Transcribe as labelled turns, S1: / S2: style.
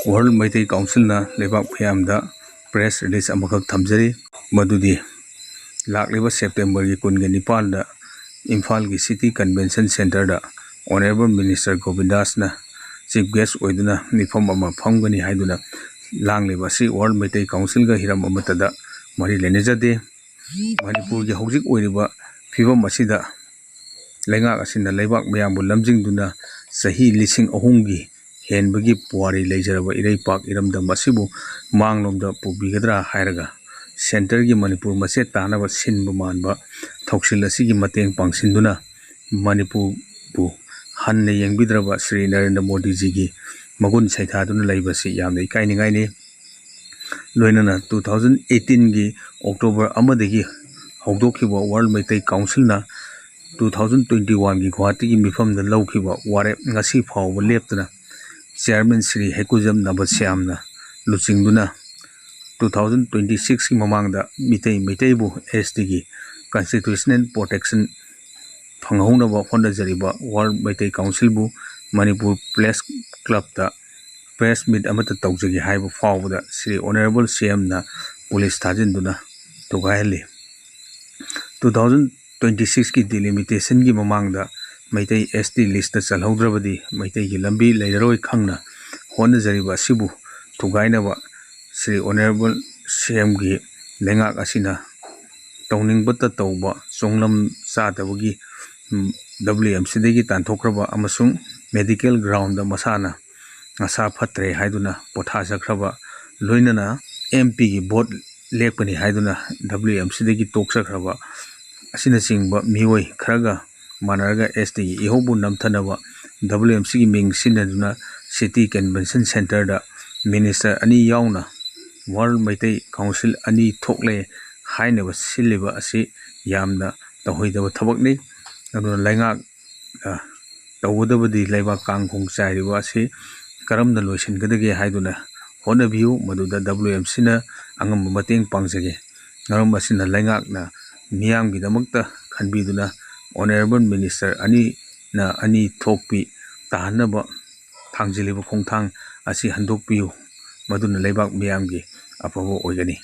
S1: World Maitai Council na lebak phayamda press release amakak thamjari madudi lakleba September gi kunga nipal da Imphal gi City Convention Center da Honorable Minister Govindas na chief guest oiduna mifam ama phamgani haiduna langleba si World Maitai Council ga hiram amatada mari lenejade Manipur gi hojik oiriba phibam asida lenga asina lebak mayambu lamjingduna sahi lising ahum gi henbagi puari leijaraba iraipak iramda masibu manglomda pubigadra hairaga center gi Manipur mase tanaba sinbu manba thoksil asigi mateng pangsinduna Manipur bu hanne yengbidraba Sri Narendra Modi ji gi magun saithaduna leibasi yamna ikainingai ni loinana 2018 gi October amadagi hogdokhiba World Maitai Council na 2021 gi Guwahati gi mifam da lawkhiba ware ngasi phawba leptana Chairman Sri Hekujam Nabasyamna luchingduna 2026 ki mamangda Maitai bu SD gi constitutional protection phanghonaba hondajariba World Maitai Council bu Manipur Place Club da press meet amata tawjagi haiba fawbada Sri Honorable CM na police thajinduna tugaili 2026 ki delimitation gi mamangda Maitai SD list da chalhaudrabadi Maitai gi lambi leiroi khangna honajariba sibu tugainaba Sri Honorable CM gi lengak asina tawningbata tawba chonglam chadabagi WMC dagi tanthokraba amasung medical ground da masana asa phatre haiduna pothajakraba loinana MP gi vote lekpani haiduna WMC dagi toksakraba asina singba miwoi kharaga manaraga SD gi ihobu namthanaba WMC gi ming sinaduna City Convention Center da minister ani yauna World Maitai Council ani thokle hainaba siliba asi yamna tahoidaba thabakni aduna laingak tawudabadi laiba kangkhong chairiba asi karamna loisingadage haiduna honabiu maduda WMC na angamba mateng pangjage ngaram asina laingak na miyamgi damakta khanbiduna Honorable Minister ani na ani thokpi tahanaba thangjiliba khongthang asi handokpiu maduna laibak miyamgi apabo oigani